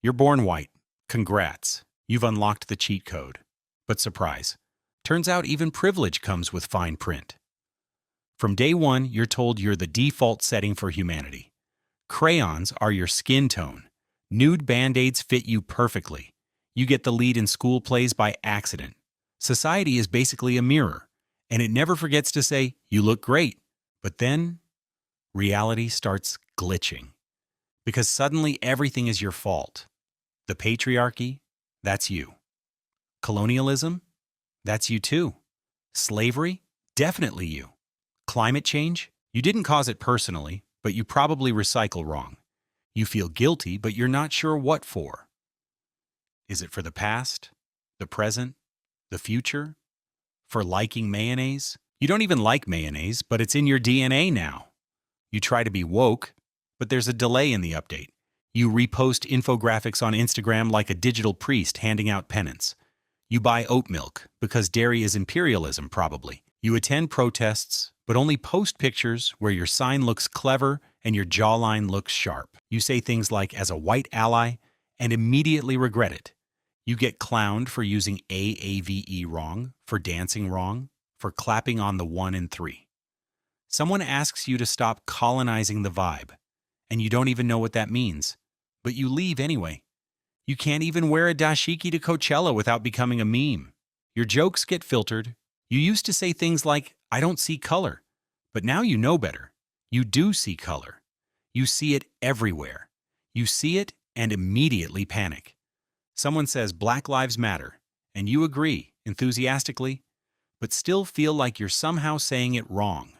You're born white. Congrats. You've unlocked the cheat code. But surprise. Turns out even privilege comes with fine print. From day one, you're told you're the default setting for humanity. Crayons are your skin tone. Nude Band-Aids fit you perfectly. You get the lead in school plays by accident. Society is basically a mirror, and it never forgets to say, you look great. But then, reality starts glitching. Because suddenly everything is your fault. The patriarchy, that's you. Colonialism, that's you too. Slavery, definitely you. Climate change, you didn't cause it personally, but you probably recycle wrong. You feel guilty, but you're not sure what for. Is it for the past, the present, the future? For liking mayonnaise? You don't even like mayonnaise, but it's in your DNA now. You try to be woke, but there's a delay in the update. You repost infographics on Instagram like a digital priest handing out penance. You buy oat milk because dairy is imperialism, probably. You attend protests, but only post pictures where your sign looks clever and your jawline looks sharp. You say things like, as a white ally, and immediately regret it. You get clowned for using AAVE wrong, for dancing wrong, for clapping on the 1 and 3. Someone asks you to stop colonizing the vibe, and you don't even know what that means, but you leave anyway. You can't even wear a dashiki to Coachella without becoming a meme. Your jokes get filtered. You used to say things like, I don't see color, but now you know better. You do see color. You see it everywhere. You see it and immediately panic. Someone says Black Lives Matter, and you agree, enthusiastically, but still feel like you're somehow saying it wrong.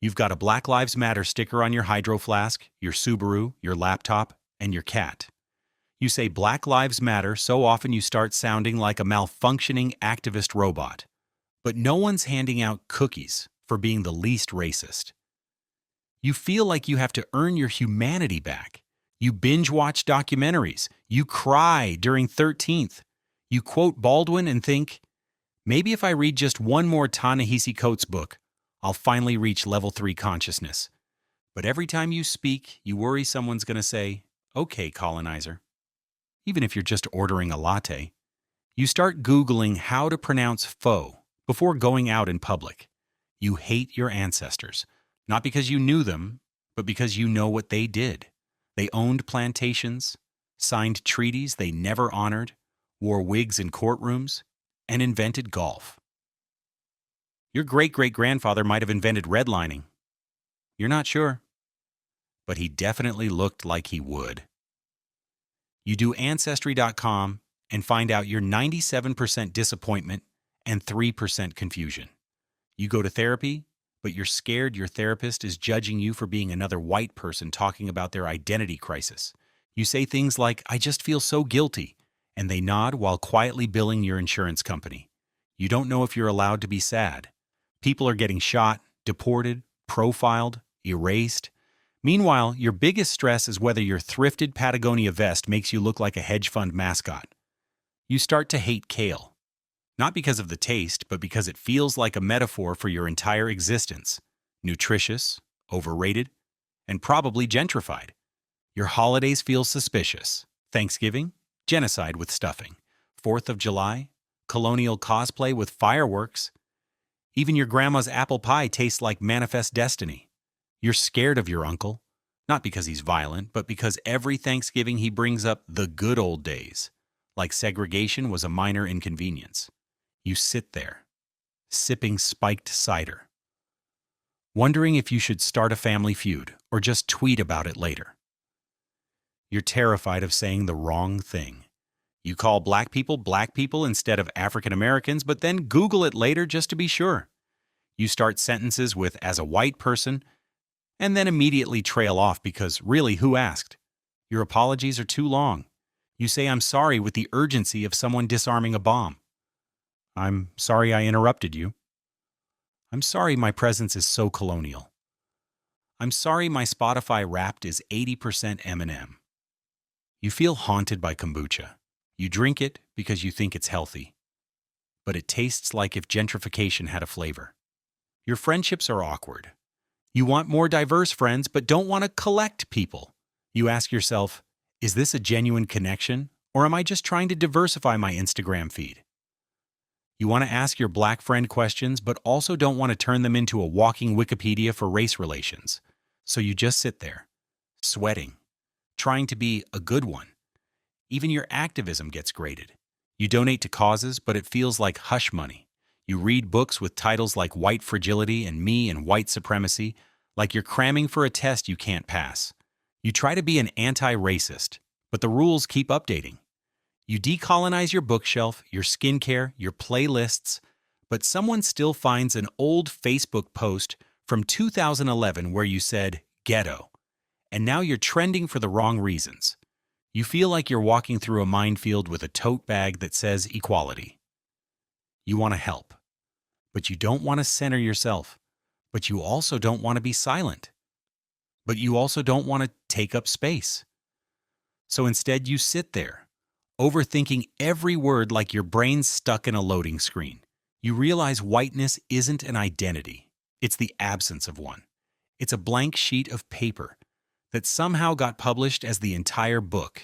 You've got a Black Lives Matter sticker on your hydro flask, your Subaru, your laptop, and your cat. You say Black Lives Matter so often you start sounding like a malfunctioning activist robot. But no one's handing out cookies for being the least racist. You feel like you have to earn your humanity back. You binge-watch documentaries. You cry during 13th. You quote Baldwin and think, maybe if I read just one more Ta-Nehisi Coates book, I'll finally reach level 3 consciousness. But every time you speak, you worry someone's going to say, okay, colonizer. Even if you're just ordering a latte. You start Googling how to pronounce faux before going out in public. You hate your ancestors, not because you knew them, but because you know what they did. They owned plantations, signed treaties they never honored, wore wigs in courtrooms, and invented golf. Your great-great-grandfather might have invented redlining. You're not sure, but he definitely looked like he would. You do Ancestry.com and find out you're 97% disappointment and 3% confusion. You go to therapy, but you're scared your therapist is judging you for being another white person talking about their identity crisis. You say things like, I just feel so guilty, and they nod while quietly billing your insurance company. You don't know if you're allowed to be sad. People are getting shot, deported, profiled, erased. Meanwhile, your biggest stress is whether your thrifted Patagonia vest makes you look like a hedge fund mascot. You start to hate kale. Not because of the taste, but because it feels like a metaphor for your entire existence. Nutritious, overrated, and probably gentrified. Your holidays feel suspicious. Thanksgiving, genocide with stuffing. 4th of July, colonial cosplay with fireworks. Even your grandma's apple pie tastes like manifest destiny. You're scared of your uncle, not because he's violent, but because every Thanksgiving he brings up the good old days, like segregation was a minor inconvenience. You sit there, sipping spiked cider, wondering if you should start a family feud or just tweet about it later. You're terrified of saying the wrong thing. You call black people instead of African Americans, but then Google it later just to be sure. You start sentences with, as a white person, and then immediately trail off because, really, who asked? Your apologies are too long. You say, I'm sorry with the urgency of someone disarming a bomb. I'm sorry I interrupted you. I'm sorry my presence is so colonial. I'm sorry my Spotify Wrapped is 80% Eminem. You feel haunted by kombucha. You drink it because you think it's healthy. But it tastes like if gentrification had a flavor. Your friendships are awkward. You want more diverse friends, but don't want to collect people. You ask yourself, Is this a genuine connection, or am I just trying to diversify my Instagram feed? You want to ask your black friend questions, but also don't want to turn them into a walking Wikipedia for race relations. So you just sit there, sweating, trying to be a good one. Even your activism gets graded. You donate to causes, but it feels like hush money. You read books with titles like White Fragility and Me and White Supremacy, like you're cramming for a test you can't pass. You try to be an anti-racist, but the rules keep updating. You decolonize your bookshelf, your skincare, your playlists, but someone still finds an old Facebook post from 2011 where you said ghetto, and now you're trending for the wrong reasons. You feel like you're walking through a minefield with a tote bag that says equality. You want to help, but you don't want to center yourself, but you also don't want to be silent, but you also don't want to take up space. So instead you sit there, overthinking every word like your brain's stuck in a loading screen. You realize whiteness isn't an identity. It's the absence of one. It's a blank sheet of paper that somehow got published as the entire book.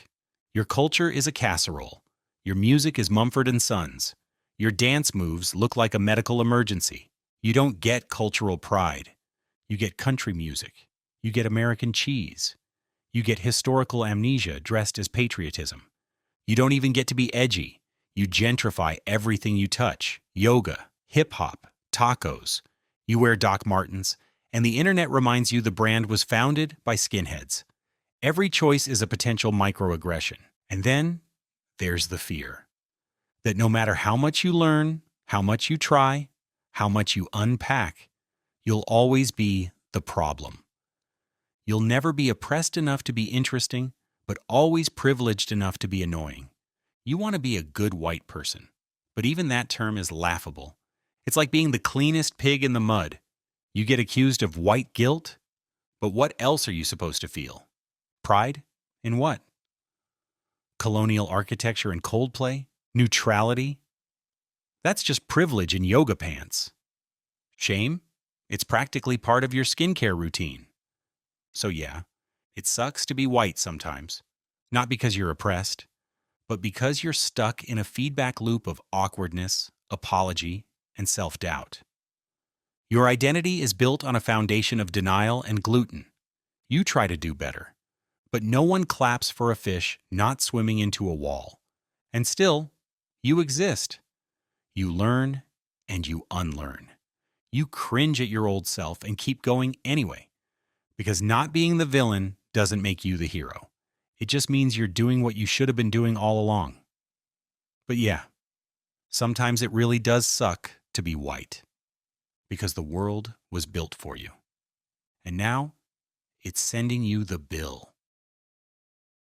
Your culture is a casserole. Your music is Mumford & Sons. Your dance moves look like a medical emergency. You don't get cultural pride. You get country music. You get American cheese. You get historical amnesia dressed as patriotism. You don't even get to be edgy. You gentrify everything you touch. Yoga, hip-hop, tacos. You wear Doc Martens, and the internet reminds you the brand was founded by skinheads. Every choice is a potential microaggression. And then there's the fear that no matter how much you learn, how much you try, how much you unpack, you'll always be the problem. You'll never be oppressed enough to be interesting, but always privileged enough to be annoying. You want to be a good white person, but even that term is laughable. It's like being the cleanest pig in the mud. You get accused of white guilt, but what else are you supposed to feel? Pride? In what? Colonial architecture and Coldplay? Neutrality? That's just privilege in yoga pants. Shame? It's practically part of your skincare routine. So yeah, it sucks to be white sometimes. Not because you're oppressed, but because you're stuck in a feedback loop of awkwardness, apology, and self-doubt. Your identity is built on a foundation of denial and gluten. You try to do better, but no one claps for a fish not swimming into a wall. And still, you exist. You learn and you unlearn. You cringe at your old self and keep going anyway, because not being the villain doesn't make you the hero. It just means you're doing what you should have been doing all along. But yeah, sometimes it really does suck to be white, because the world was built for you. And now, it's sending you the bill.